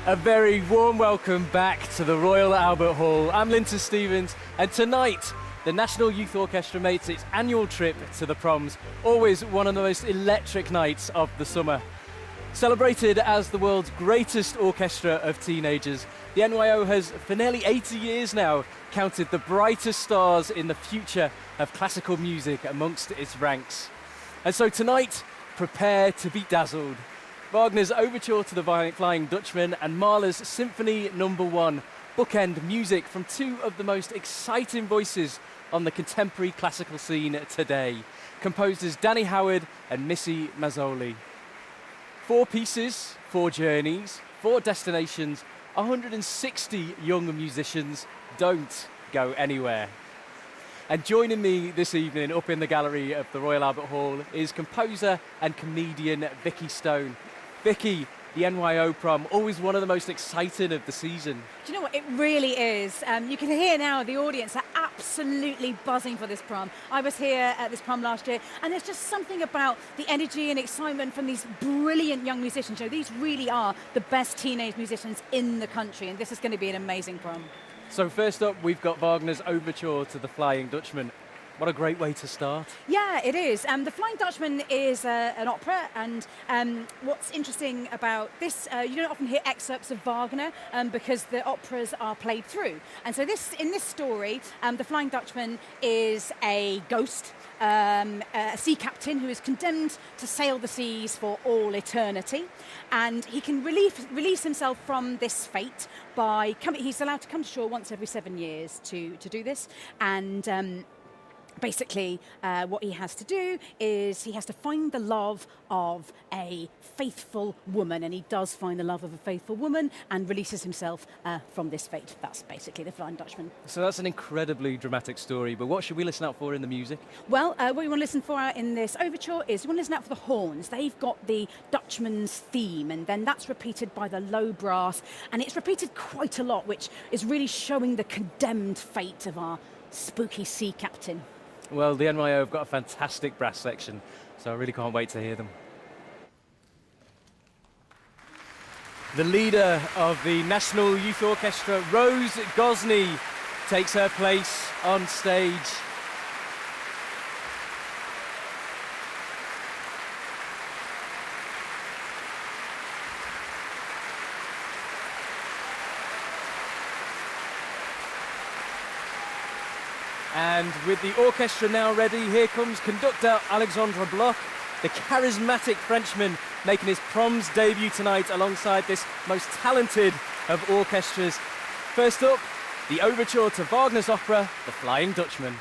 A very warm welcome back to the Royal Albert Hall. I'm Linton Stephens, and tonight the National Youth Orchestra makes its annual trip to the Proms, always one of the most electric nights of the summer. Celebrated as the world's greatest orchestra of teenagers, the NYO has, for nearly 80 years now, counted the brightest stars in the future of classical music amongst its ranks. And so tonight, prepare to be dazzled. Wagner's Overture to the Flying Dutchman and Mahler's Symphony No. 1 bookend music from two of the most exciting voices on the contemporary classical scene today, composers Dani Howard and Missy Mazzioli. 4 pieces, 4 journeys, 4 destinations, 160 young musicians. Don't go anywhere. And joining me this evening up in the gallery of the Royal Albert Hall is composer and comedian Vicky Stone. Vicky, the NYO prom, always one of the most exciting of the season. Do you know what? It really is. You can hear now the audience are absolutely buzzing for this prom. I was here at this prom last year, and there's just something about the energy and excitement from these brilliant young musicians. You know, these really are the best teenage musicians in the country, and this is going to be an amazing prom. So first up, we've got Wagner's Overture to the Flying Dutchman. What a great way to start. Yeah, it is. The Flying Dutchman is an opera, and what's interesting about this, you don't often hear excerpts of Wagner because the operas are played through. And so in this story, the Flying Dutchman is a ghost, a sea captain who is condemned to sail the seas for all eternity. And he can release himself from this fate by he's allowed to come to shore once every 7 years to do this. And basically, what he has to do is he has to find the love of a faithful woman, and he does find the love of a faithful woman and releases himself from this fate. That's basically the Flying Dutchman. So that's an incredibly dramatic story, but what should we listen out for in the music? Well, what we want to listen for in this overture is we want to listen out for the horns. They've got the Dutchman's theme, and then that's repeated by the low brass, and it's repeated quite a lot, which is really showing the condemned fate of our spooky sea captain. Well, the NYO have got a fantastic brass section, so I really can't wait to hear them. The leader of the National Youth Orchestra, Rose Gosney, takes her place on stage. And with the orchestra now ready, here comes conductor Alexandre Bloch, the charismatic Frenchman making his Proms debut tonight alongside this most talented of orchestras. First up, the overture to Wagner's opera, The Flying Dutchman.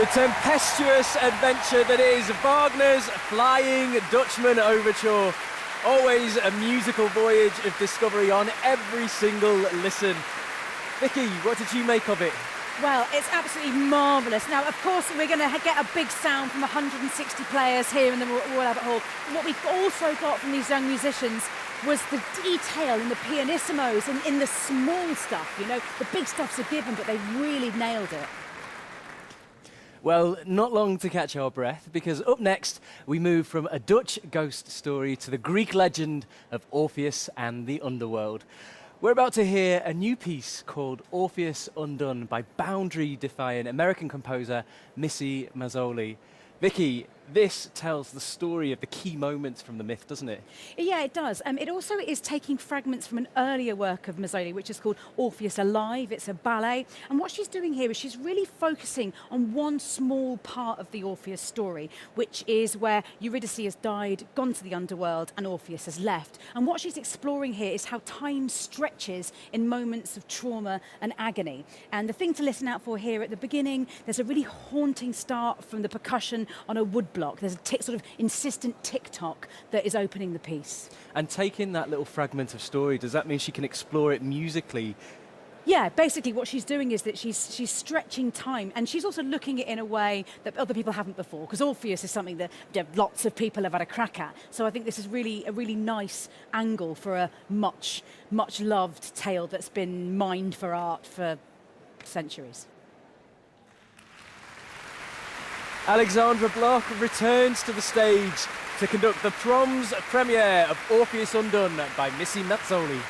The tempestuous adventure that is Wagner's Flying Dutchman Overture. Always a musical voyage of discovery on every single listen. Vicky, what did you make of it? Well, it's absolutely marvellous. Now, of course, we're going to get a big sound from 160 players here in the Royal Albert Hall. What we've also got from these young musicians was the detail in the pianissimos and in the small stuff. You know, the big stuff's a given, but they really nailed it. Well, not long to catch our breath, because up next we move from a Dutch ghost story to the Greek legend of Orpheus and the underworld. We're about to hear a new piece called Orpheus Undone by boundary-defying American composer Missy Mazzioli. Vicky, this tells the story of the key moments from the myth, doesn't it? Yeah, it does. It also is taking fragments from an earlier work of Mazzioli, which is called Orpheus Alive. It's a ballet. And what she's doing here is she's really focusing on one small part of the Orpheus story, which is where Eurydice has died, gone to the underworld, and Orpheus has left. And what she's exploring here is how time stretches in moments of trauma and agony. And the thing to listen out for here at the beginning, there's a really haunting start from the percussion on a wood block. There's a sort of insistent tick-tock that is opening the piece. And taking that little fragment of story, does that mean she can explore it musically? Yeah, basically what she's doing is that she's stretching time, and she's also looking at it in a way that other people haven't before, because Orpheus is something that lots of people have had a crack at. So I think this is really a really nice angle for a much loved tale that's been mined for art for centuries. Alexandra Bloch returns to the stage to conduct the Proms premiere of Orpheus Undone by Missy Mazzioli.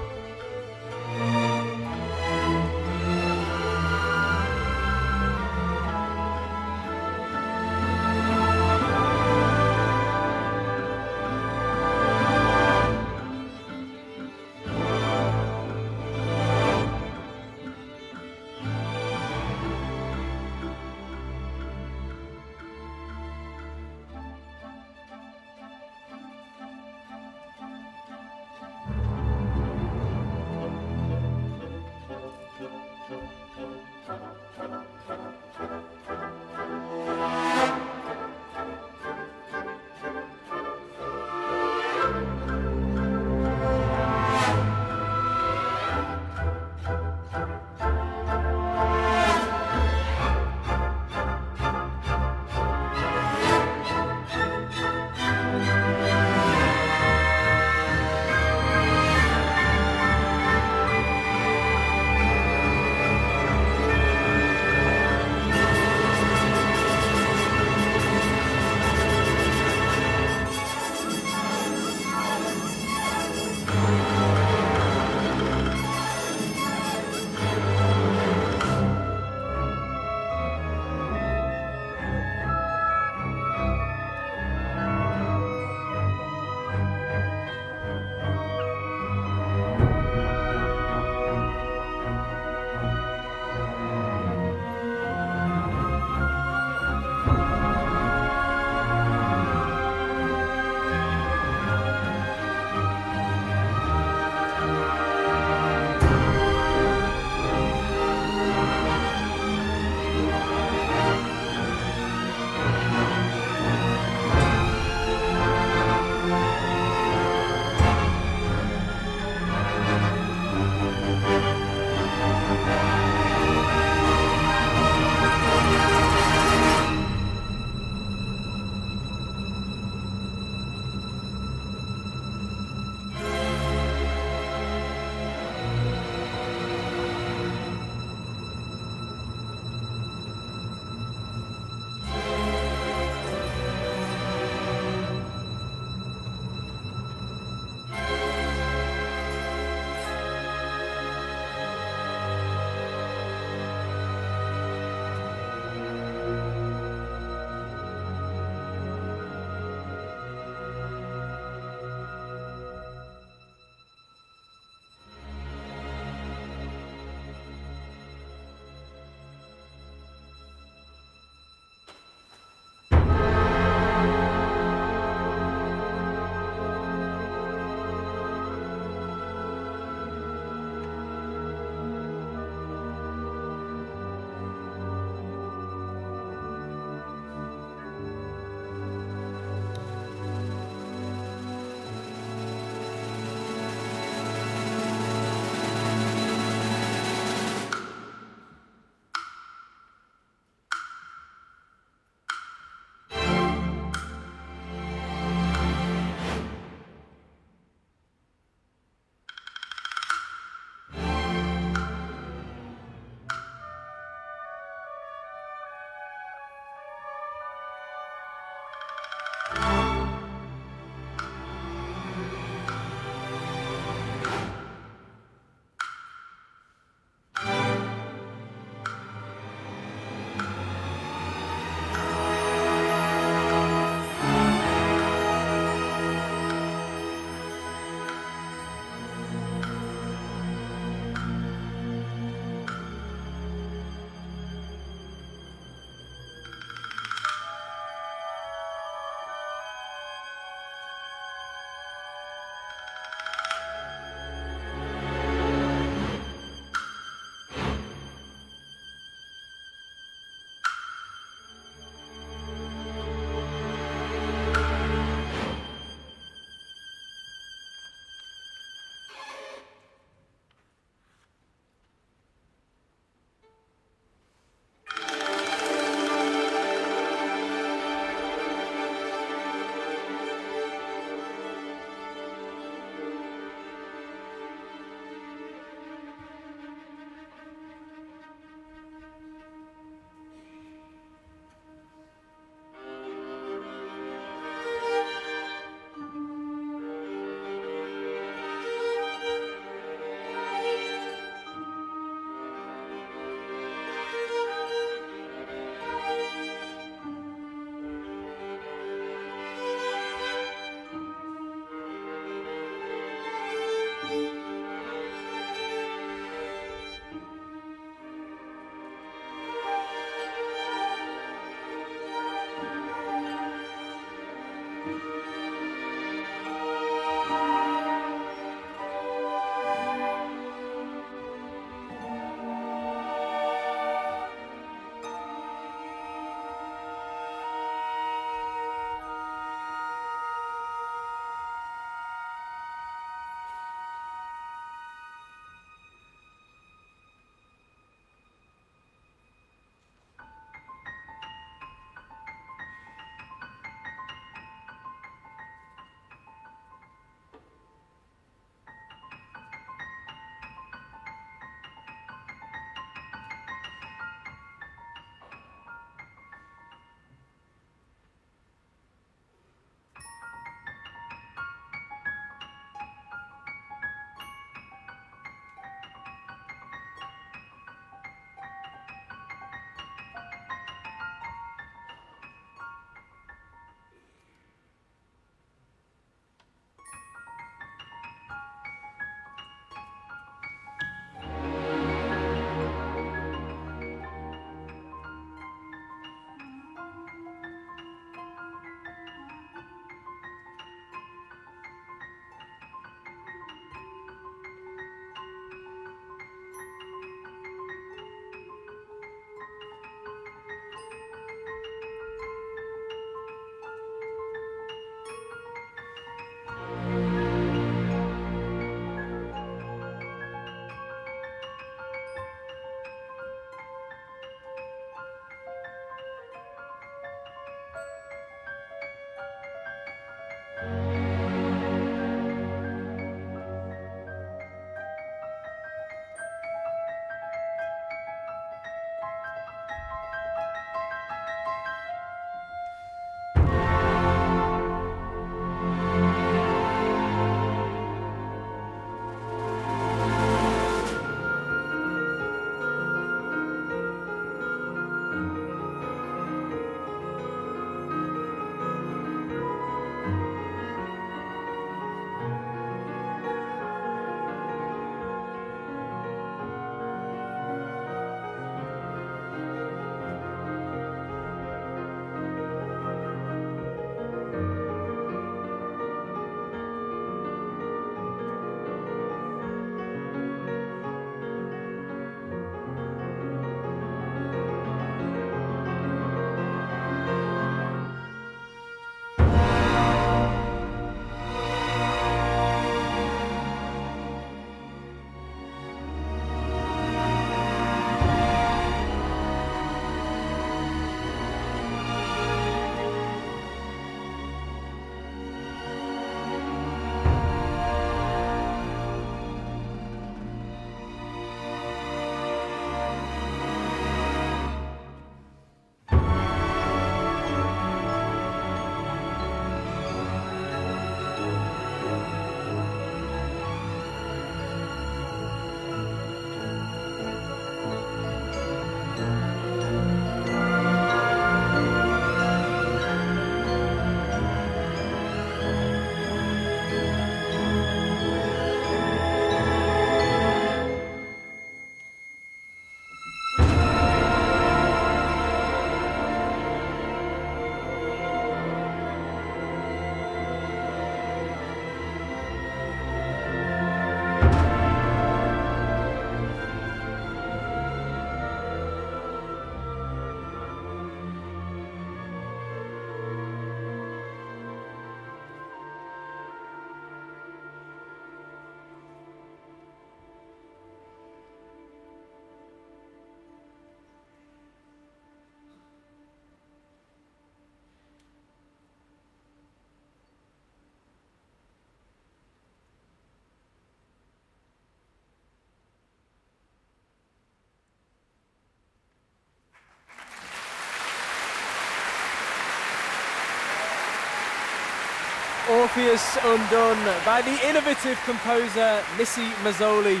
Orpheus Undone by the innovative composer Missy Mazzioli.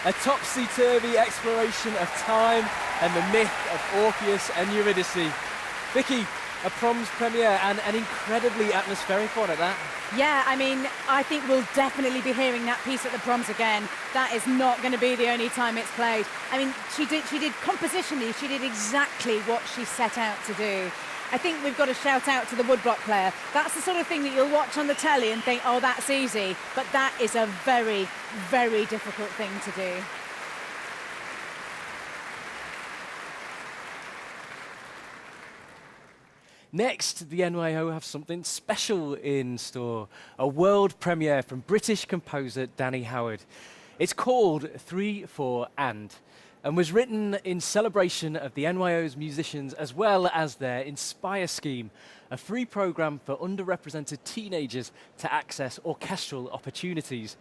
A topsy-turvy exploration of time and the myth of Orpheus and Eurydice. Vicky, a Proms premiere and an incredibly atmospheric one at that. Yeah, I mean, I think we'll definitely be hearing that piece at the Proms again. That is not going to be the only time it's played. I mean, she did compositionally, she did exactly what she set out to do. I think we've got to shout out to the woodblock player. That's the sort of thing that you'll watch on the telly and think, oh, that's easy. But that is a very, very difficult thing to do. Next, the NYO have something special in store. A world premiere from British composer Dani Howard. It's called 3/4 and was written in celebration of the NYO's musicians as well as their Inspire scheme, a free program for underrepresented teenagers to access orchestral opportunities.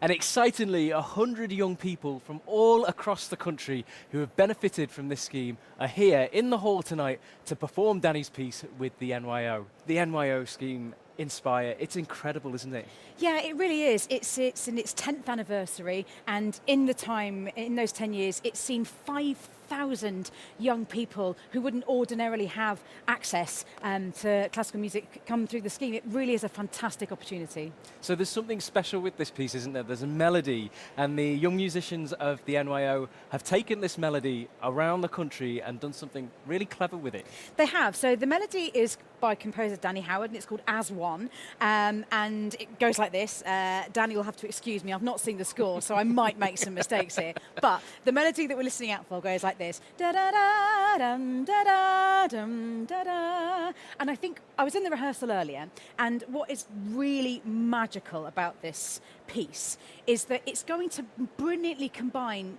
And excitingly, 100 young people from all across the country who have benefited from this scheme are here in the hall tonight to perform Dani's piece with the NYO. The NYO scheme, Inspire, it's incredible, isn't it? Yeah, it really is. It's in its 10th anniversary, and in those 10 years, it's seen 5,000 young people who wouldn't ordinarily have access to classical music come through the scheme. It really is a fantastic opportunity. So there's something special with this piece, isn't there? There's a melody, and the young musicians of the NYO have taken this melody around the country and done something really clever with it. They have. So the melody is by composer Dani Howard, and it's called As One, and it goes like this. Dani will have to excuse me, I've not seen the score, so I might make some mistakes here. But the melody that we're listening out for goes like this. Da da da dum da da dum da da. And I think I was in the rehearsal earlier, and what is really magical about this piece is that it's going to brilliantly combine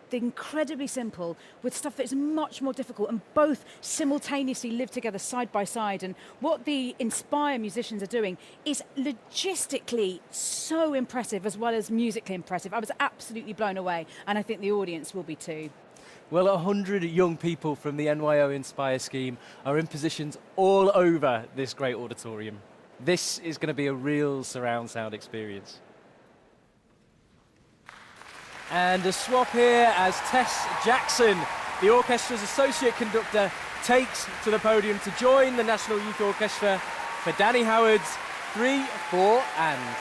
the incredibly simple with stuff that's much more difficult, and both simultaneously live together side by side. And what the Inspire musicians are doing is logistically so impressive as well as musically impressive. I was absolutely blown away, and I think the audience will be too. Well, 100 young people from the NYO Inspire scheme are in positions all over this great auditorium. This is going to be a real surround sound experience. And a swap here as Tess Jackson, the orchestra's associate conductor, takes to the podium to join the National Youth Orchestra for Dani Howard's 3/4 and.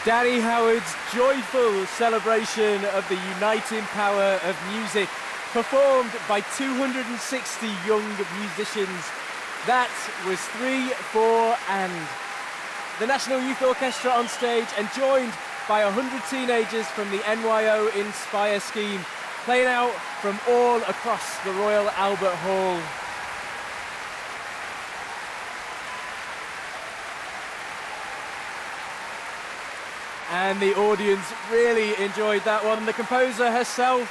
Dani Howard's joyful celebration of the uniting power of music, performed by 260 young musicians. That was 3, 4, and the National Youth Orchestra on stage, and joined by 100 teenagers from the NYO Inspire scheme, playing out from all across the Royal Albert Hall. And the audience really enjoyed that one. The composer herself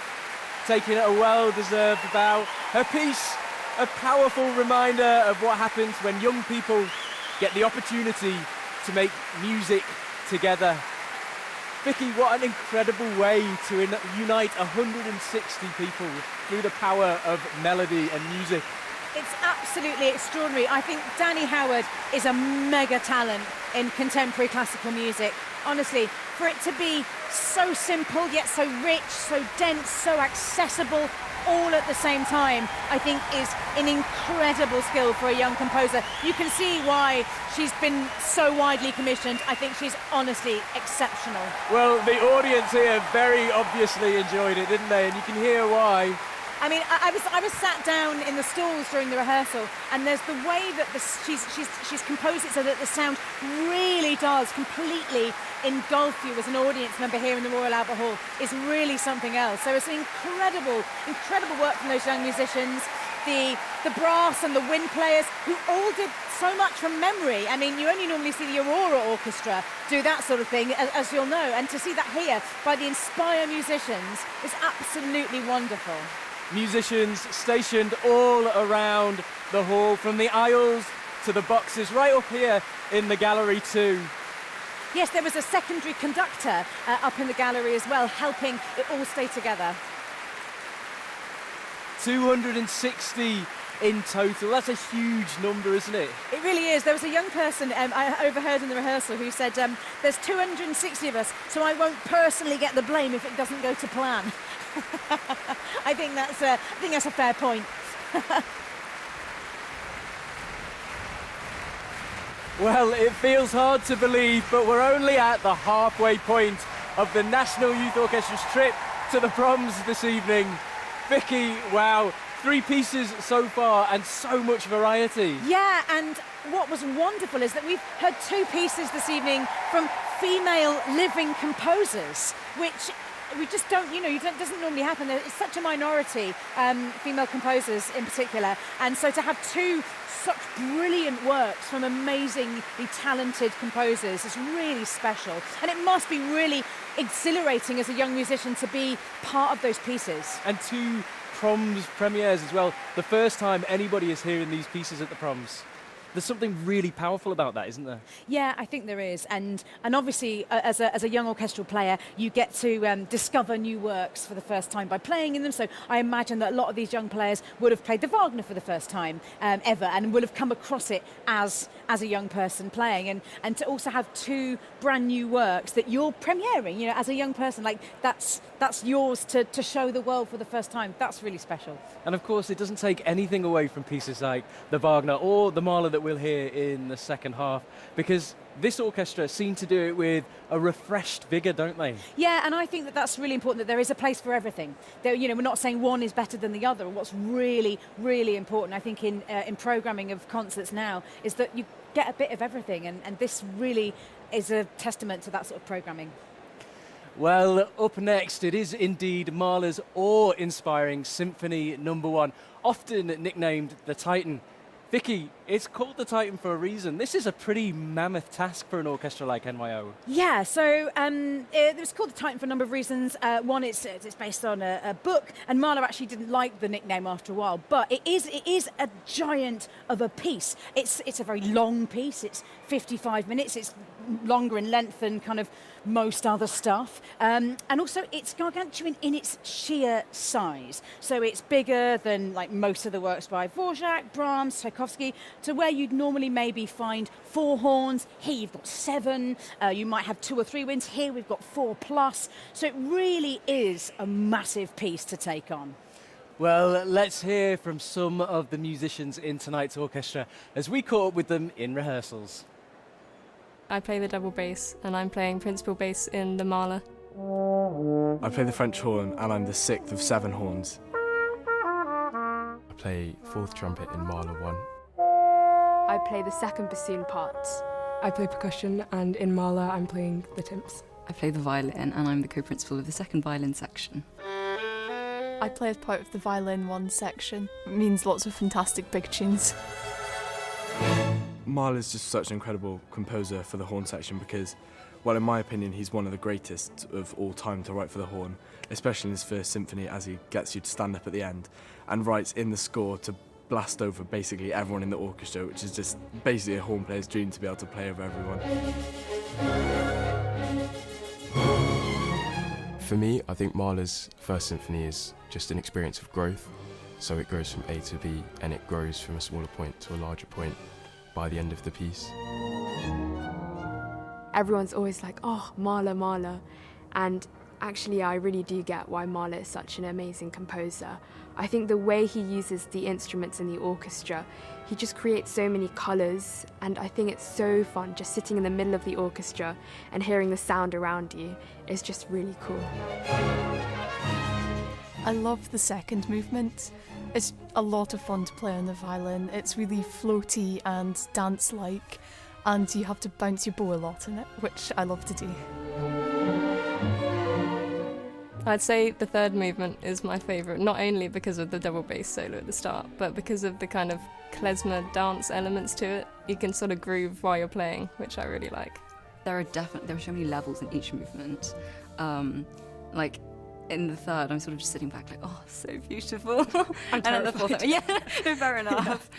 taking a well-deserved bow. Her piece, a powerful reminder of what happens when young people get the opportunity to make music together. Vicky, what an incredible way to unite 160 people through the power of melody and music. It's absolutely extraordinary. I think Dani Howard is a mega talent in contemporary classical music. Honestly, for it to be so simple yet so rich, so dense, so accessible, all at the same time, I think is an incredible skill for a young composer. You can see why she's been so widely commissioned. I think she's honestly exceptional. Well, the audience here very obviously enjoyed it, didn't they? And you can hear why. I mean, I was sat down in the stalls during the rehearsal, and there's the way that she's composed it so that the sound really does completely engulf you as an audience member here in the Royal Albert Hall is really something else. So it's an incredible work from those young musicians. The brass and the wind players, who all did so much from memory. I mean, you only normally see the Aurora Orchestra do that sort of thing, as you'll know, and to see that here by the Inspire musicians is absolutely wonderful. Musicians stationed all around the hall, from the aisles to the boxes, right up here in the gallery too. Yes, there was a secondary conductor up in the gallery as well, helping it all stay together. 260 in total. That's a huge number, isn't it? It really is. There was a young person I overheard in the rehearsal who said, there's 260 of us, so I won't personally get the blame if it doesn't go to plan. I think that's a fair point. Well, it feels hard to believe, but we're only at the halfway point of the National Youth Orchestra's trip to the Proms this evening. Vicky, wow, 3 pieces so far and so much variety. Yeah, and what was wonderful is that we've heard 2 pieces this evening from female living composers, which we just don't, doesn't normally happen. It's such a minority, female composers in particular, and so to have 2 such brilliant works from amazingly talented composers is really special, and it must be really exhilarating as a young musician to be part of those pieces. And 2 Proms premieres as well. The first time anybody is hearing these pieces at the Proms. There's something really powerful about that, isn't there? Yeah, I think there is, and obviously as a young orchestral player, you get to discover new works for the first time by playing in them. So I imagine that a lot of these young players would have played the Wagner for the first time ever, and will have come across it as a young person playing, and to also have 2 brand new works that you're premiering, as a young person, like that's yours to show the world for the first time. That's really special. And of course, it doesn't take anything away from pieces like the Wagner or the Mahler that we'll hear in the second half, because this orchestra seem to do it with a refreshed vigour, don't they? Yeah, and I think that that's really important, that there is a place for everything. We're not saying one is better than the other. What's really, really important, I think, in programming of concerts now, is that you get a bit of everything, and this really is a testament to that sort of programming. Well, up next, it is indeed Mahler's awe-inspiring Symphony No. 1, often nicknamed the Titan. Vicky, it's called the Titan for a reason. This is a pretty mammoth task for an orchestra like NYO. Yeah, so it was called the Titan for a number of reasons. One, it's based on a book, and Mahler actually didn't like the nickname after a while, but it is a giant of a piece. It's a very long piece. It's 55 minutes. It's longer in length than kind of most other stuff, and also it's gargantuan in its sheer size. So it's bigger than like most of the works by Dvorak, Brahms, Tchaikovsky, to where you'd normally maybe find 4 horns. Here you've got 7. You might have 2 or 3 winds. Here we've got 4+. So it really is a massive piece to take on. Well, let's hear from some of the musicians in tonight's orchestra as we caught up with them in rehearsals. I play the double bass, and I'm playing principal bass in the Mahler. I play the French horn, and I'm the 6th of 7 horns. I play 4th trumpet in Mahler 1. I play the second bassoon part. I play percussion, and in Mahler I'm playing the timps. I play the violin, and I'm the co-principal of the second violin section. I play as part of the violin 1 section. It means lots of fantastic big tunes. Mahler's just such an incredible composer for the horn section because, well, in my opinion, he's one of the greatest of all time to write for the horn, especially in his first symphony as he gets you to stand up at the end and writes in the score to blast over basically everyone in the orchestra, which is just basically a horn player's dream to be able to play over everyone. For me, I think Mahler's First Symphony is just an experience of growth. So it goes from A to B, and it grows from a smaller point to a larger point by the end of the piece. Everyone's always like, oh, Mahler, Mahler. And actually, I really do get why Mahler is such an amazing composer. I think the way he uses the instruments in the orchestra, he just creates so many colours, and I think it's so fun just sitting in the middle of the orchestra and hearing the sound around you. It's just really cool. I love the second movement. It's a lot of fun to play on the violin. It's really floaty and dance-like, and you have to bounce your bow a lot in it, which I love to do. I'd say the third movement is my favourite, not only because of the double bass solo at the start, but because of the kind of klezmer dance elements to it. You can sort of groove while you're playing, which I really like. There are so many levels in each movement. Like in the third, I'm sort of just sitting back like, oh, so beautiful. I'm and at the fourth, yeah, fair enough.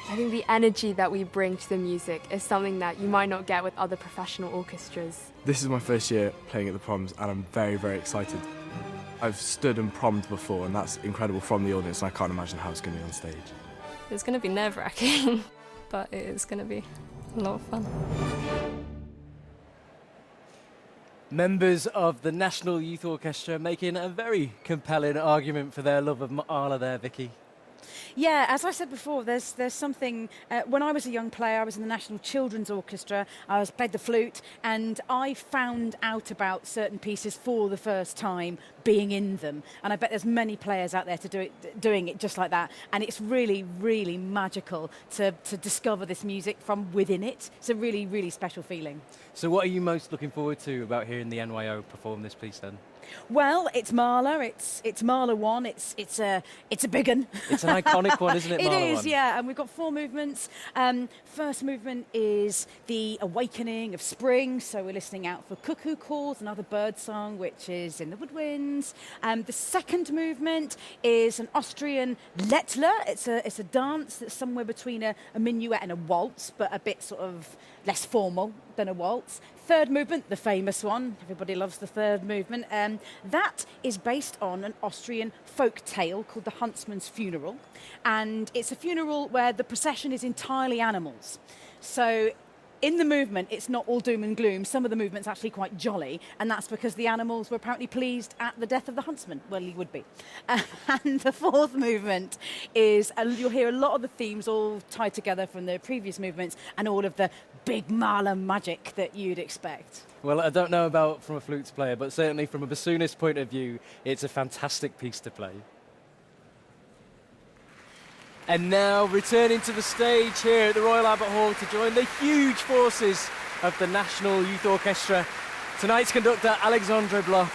I think the energy that we bring to the music is something that you might not get with other professional orchestras. This is my first year playing at the Proms, and I'm very, very excited. I've stood and prommed before, and that's incredible from the audience, and I can't imagine how it's going to be on stage. It's going to be nerve-wracking, but it is going to be a lot of fun. Members of the National Youth Orchestra making a very compelling argument for their love of Mahler there, Vicky. Yeah, as I said before, there's something. When I was a young player, I was in the National Children's Orchestra. Played the flute, and I found out about certain pieces for the first time being in them. And I bet there's many players out there doing it just like that. And it's really, really magical to discover this music from within it. It's a really, really special feeling. So what are you most looking forward to about hearing the NYO perform this piece then? Well, it's Mahler. It's Mahler 1. It's a big one. It's an iconic one, isn't it, Mahler 1? It is, yeah. And we've got 4 movements. First movement is the awakening of spring. So we're listening out for cuckoo calls, another bird song, which is in the woodwinds. The second movement is an Austrian Lättler. It's a dance that's somewhere between a minuet and a waltz, but a bit sort of less formal than a waltz. Third movement, the famous one, everybody loves the third movement, that is based on an Austrian folk tale called The Huntsman's Funeral, and it's a funeral where the procession is entirely animals. So in the movement, it's not all doom and gloom. Some of the movement's actually quite jolly, and that's because the animals were apparently pleased at the death of the huntsman. Well, he would be. And the fourth movement is, you'll hear a lot of the themes all tied together from the previous movements and all of the big Mahler magic that you'd expect. Well, I don't know about from a flute player, but certainly from a bassoonist point of view, it's a fantastic piece to play. And now returning to the stage here at the Royal Albert Hall to join the huge forces of the National Youth Orchestra, tonight's conductor Alexandre Bloch.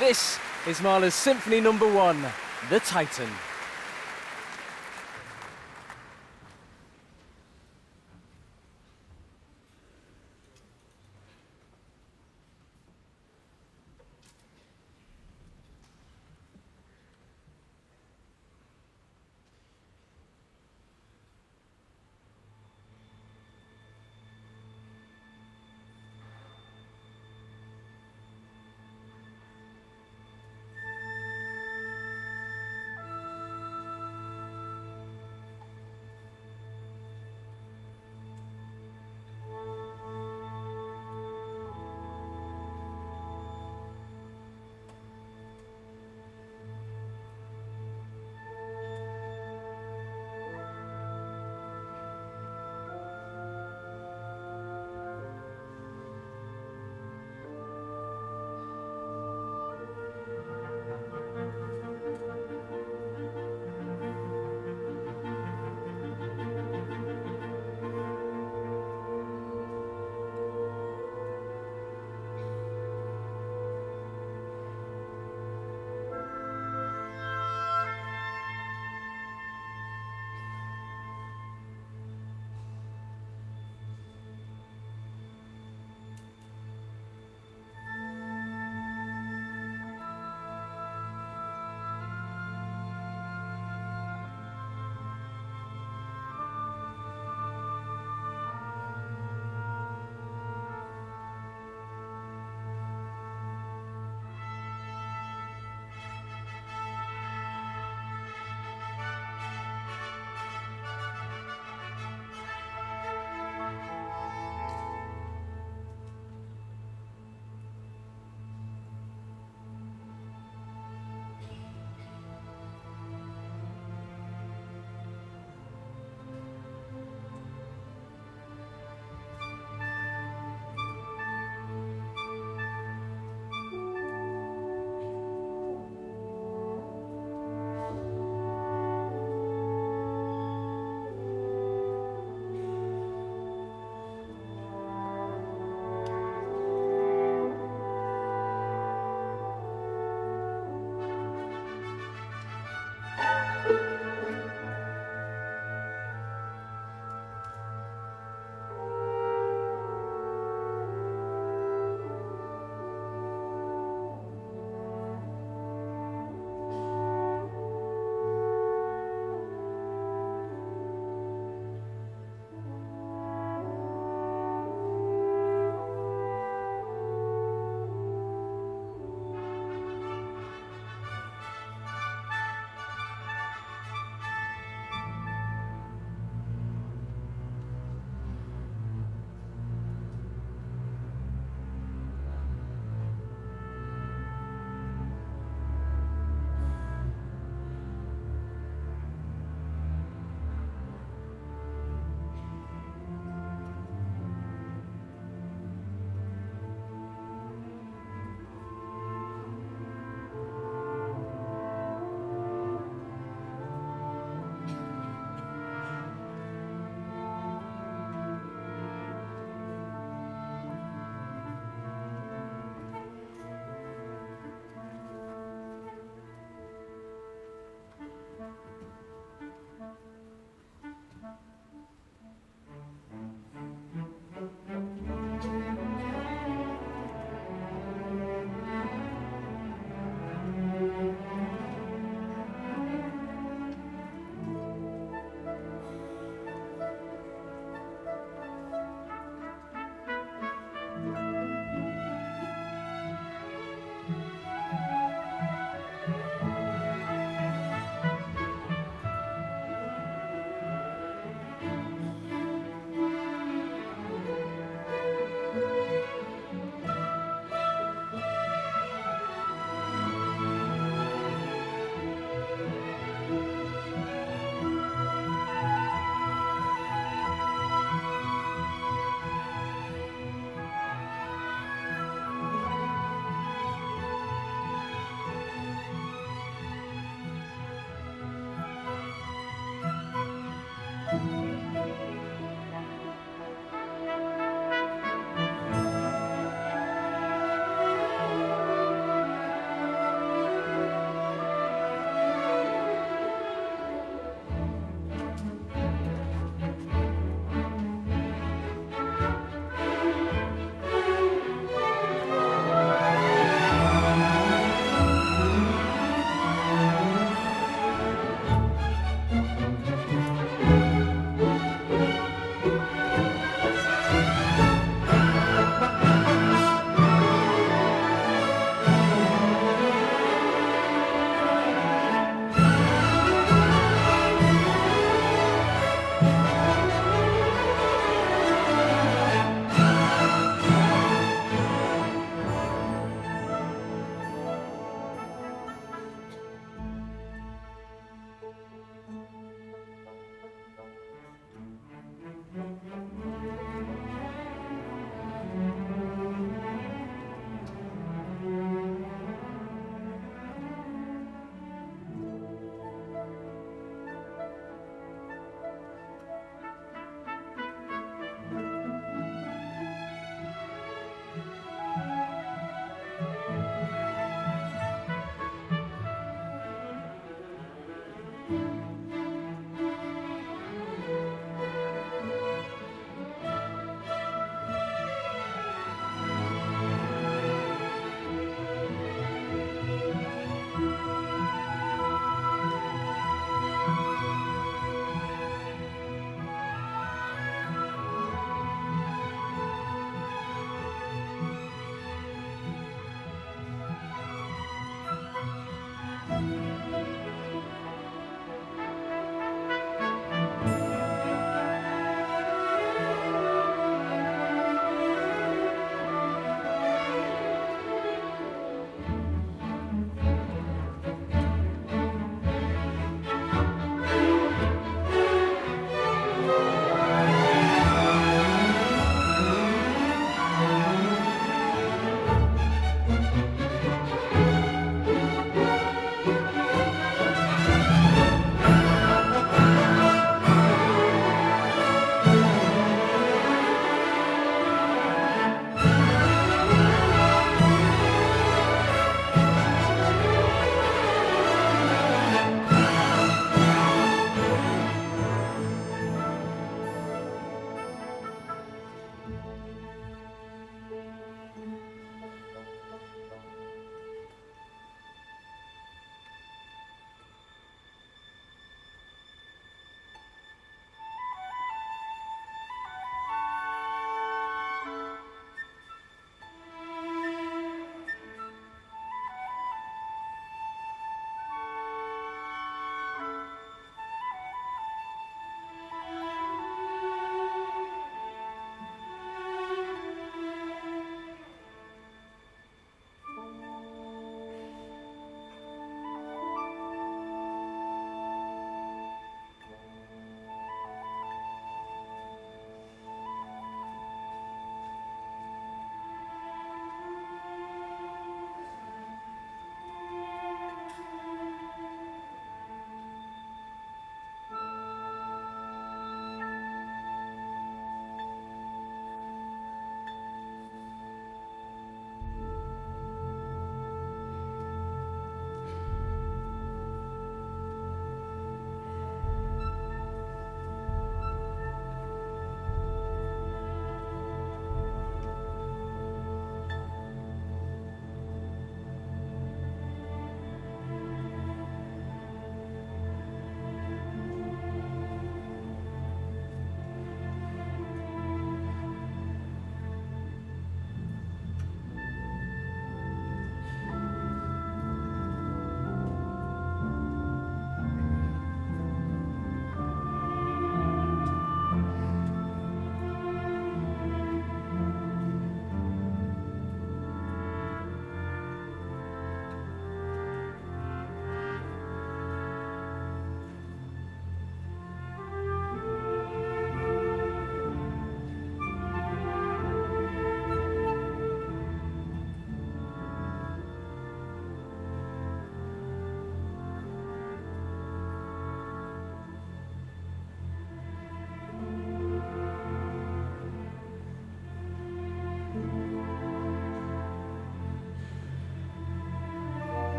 This is Mahler's Symphony No. 1, The Titan.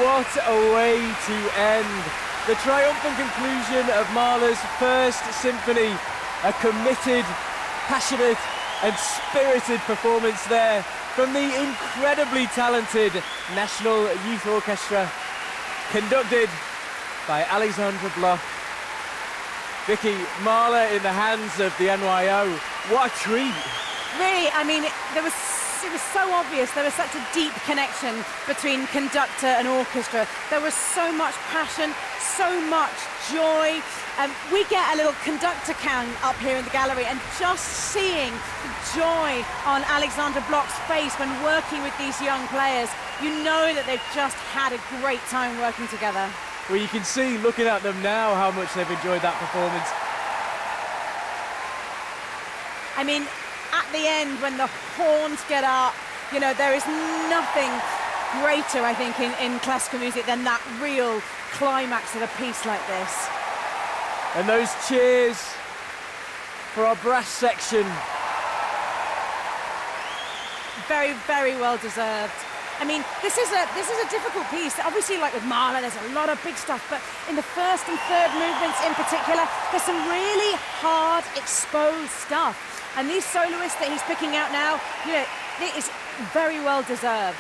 What a way to end. The triumphant conclusion of Mahler's first symphony. A committed, passionate and spirited performance there from the incredibly talented National Youth Orchestra, conducted by Alexandra Bloch. Vicky, Mahler in the hands of the NYO. What a treat. Really, I mean, it was so obvious. There was such a deep connection between conductor and orchestra. There was so much passion, so much joy. We get a little conductor cam up here in the gallery, and just seeing the joy on Alexandra Bloch's face when working with these young players, you know that they've just had a great time working together. Well, you can see, looking at them now, how much they've enjoyed that performance. I mean, at the end, when the horns get up, you know, there is nothing greater, I think, in classical music than that real climax of a piece like this. And those cheers for our brass section. Very, very well deserved. I mean, this is a difficult piece. Obviously, like with Mahler, there's a lot of big stuff, but in the first and third movements in particular, there's some really hard, exposed stuff. And these soloists that he's picking out now, you know, it is very well deserved.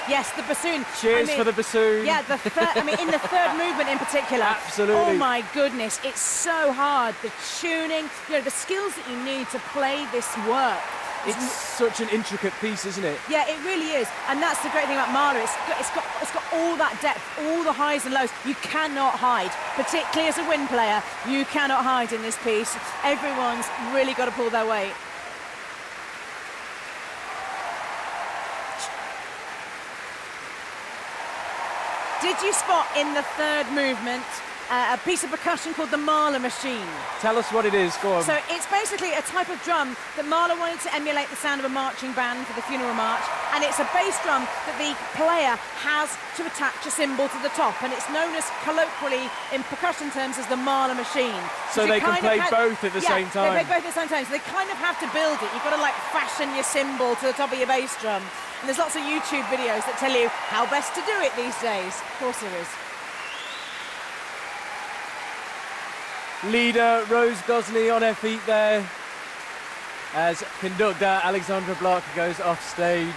Yes, the bassoon. Cheers for the bassoon. Yeah, in the third movement in particular. Absolutely. Oh my goodness, it's so hard. The tuning, you know, the skills that you need to play this work. It's such an intricate piece, isn't it? Yeah, it really is. And that's the great thing about Mahler. It's got all that depth, all the highs and lows. You cannot hide, particularly as a wind player. You cannot hide in this piece. Everyone's really got to pull their weight. Did you spot in the third movement a piece of percussion called the Mahler machine? Tell us what it is, go on. So it's basically a type of drum that Mahler wanted to emulate the sound of a marching band for the funeral march, and it's a bass drum that the player has to attach a cymbal to the top, and it's known as, colloquially, in percussion terms, as the Mahler machine. So they can play both at the same time? They play both at the same time, so they kind of have to build it. You've got to, like, fashion your cymbal to the top of your bass drum. And there's lots of YouTube videos that tell you how best to do it these days. Of course there is. Leader Rose Gosney on her feet there as conductor Alexandra Bloch goes off stage.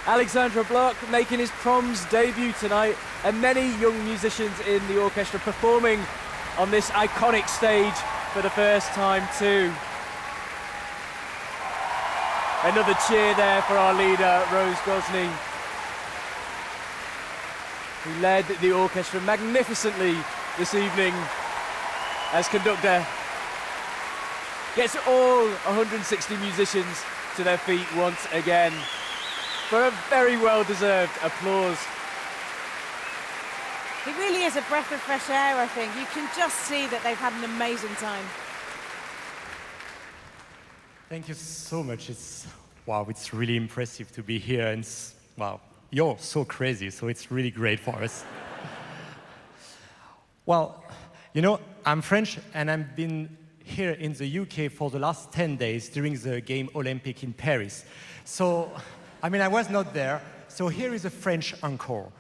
Alexandra Bloch making his Proms debut tonight, and many young musicians in the orchestra performing on this iconic stage for the first time too. Another cheer there for our leader Rose Gosney, who led the orchestra magnificently this evening as conductor. Gets all 160 musicians to their feet once again for a very well-deserved applause. It really is a breath of fresh air, I think. You can just see that they've had an amazing time. Thank you so much. Wow, it's really impressive to be here, and wow, you're so crazy, so it's really great for us. Well, you know, I'm French, and I've been here in the UK for the last 10 days during the Game Olympic in Paris. So, I mean, I was not there, so here is a French encore.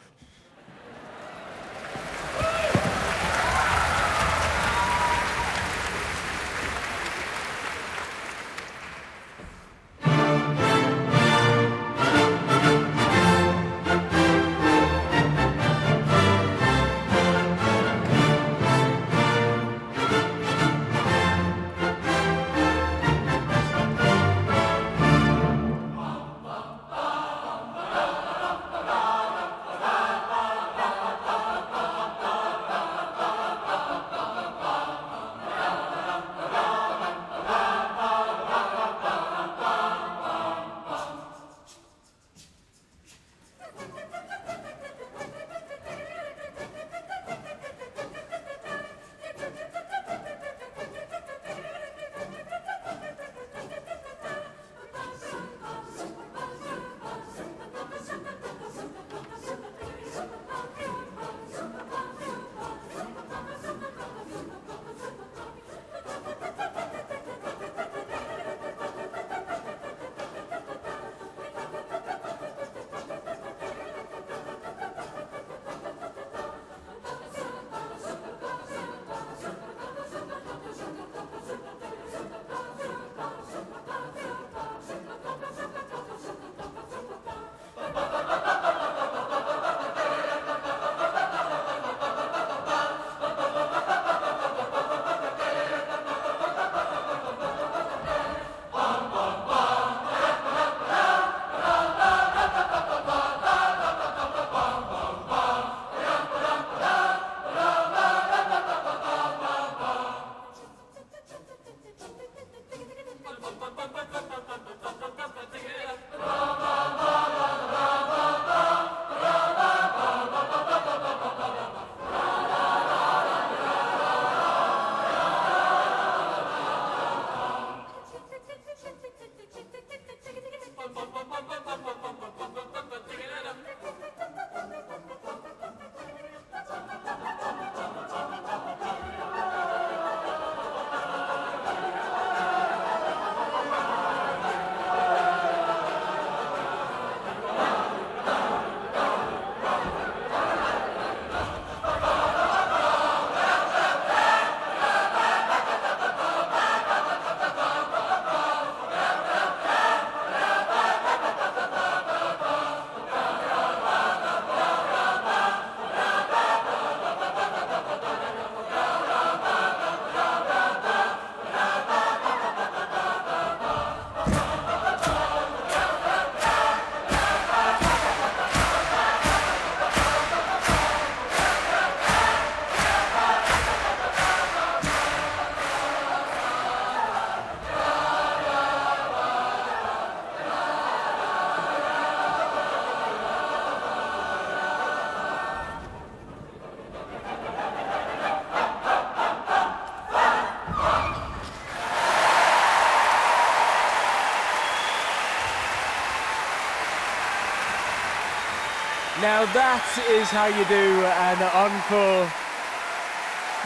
Now that is how you do an encore.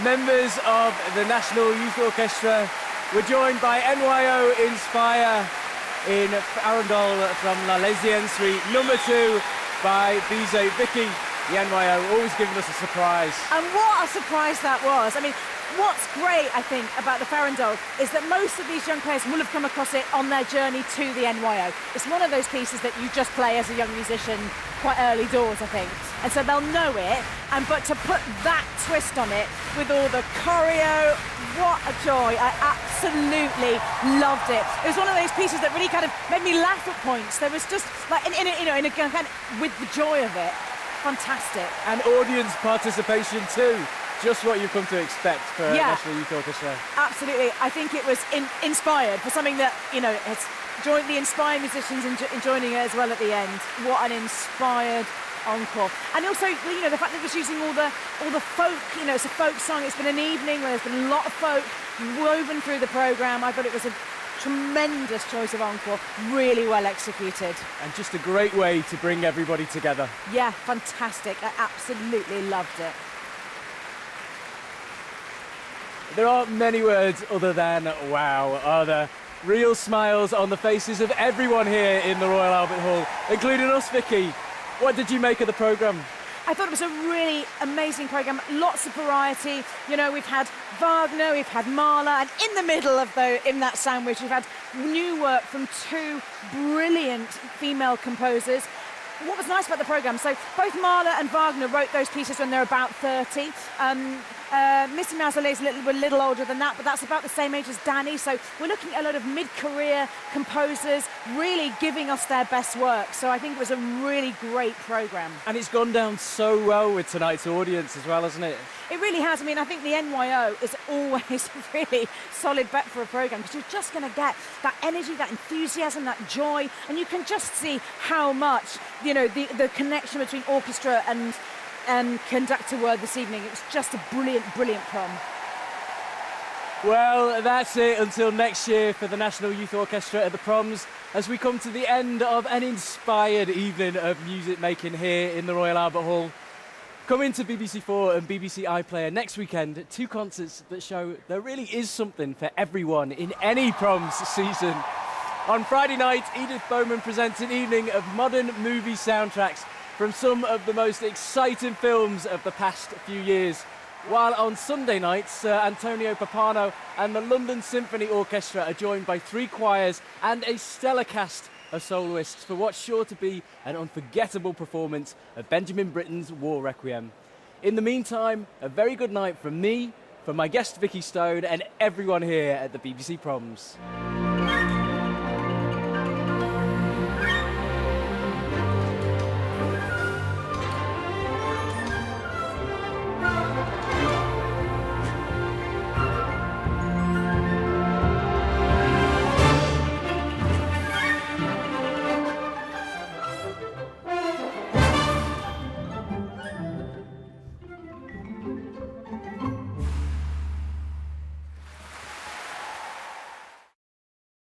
Members of the National Youth Orchestra were joined by NYO Inspire in Farandole from La Lesienne Suite, number 2 by Bizet. Vicky, the NYO always giving us a surprise. And what a surprise that was. I mean, what's great, I think, about the Farandole is that most of these young players will have come across it on their journey to the NYO. It's one of those pieces that you just play as a young musician quite early doors, I think. And so they'll know it, but to put that twist on it with all the choreo, what a joy. I absolutely loved it. It was one of those pieces that really kind of made me laugh at points. There was just, like, in a kind of, with the joy of it, fantastic. And audience participation too. Just what you've come to expect for National Youth Orchestra. Absolutely. I think it was inspired for something that, has joined the inspired musicians in joining it as well at the end. What an inspired encore. And also, the fact that it was using all the folk, it's a folk song. It's been an evening where there's been a lot of folk woven through the programme. I thought it was a tremendous choice of encore, really well executed. And just a great way to bring everybody together. Yeah, fantastic. I absolutely loved it. There aren't many words other than wow, are there? Real smiles on the faces of everyone here in the Royal Albert Hall, including us, Vicky. What did you make of the programme? I thought it was a really amazing programme, lots of variety. We've had Wagner, we've had Mahler, and in the middle of in that sandwich, we've had new work from 2 brilliant female composers. What was nice about the programme, so both Mahler and Wagner wrote those pieces when they're about 30. Missy Mazzioli is a little older than that, but that's about the same age as Dani. So we're looking at a lot of mid-career composers really giving us their best work. So I think it was a really great programme. And it's gone down so well with tonight's audience as well, hasn't it? It really has. I mean, I think the NYO is always a really solid bet for a programme because you're just going to get that energy, that enthusiasm, that joy, and you can just see how much, the connection between orchestra and conductor were this evening. It was just a brilliant, brilliant prom. Well, that's it until next year for the National Youth Orchestra at the Proms as we come to the end of an inspired evening of music making here in the Royal Albert Hall. Coming to BBC4 and BBC iPlayer next weekend, 2 concerts that show there really is something for everyone in any Proms season. On Friday night, Edith Bowman presents an evening of modern movie soundtracks from some of the most exciting films of the past few years. While on Sunday nights, Antonio Papano and the London Symphony Orchestra are joined by 3 choirs and a stellar cast of soloists for what's sure to be an unforgettable performance of Benjamin Britten's War Requiem. In the meantime, a very good night from me, from my guest Vicky Stone and everyone here at the BBC Proms.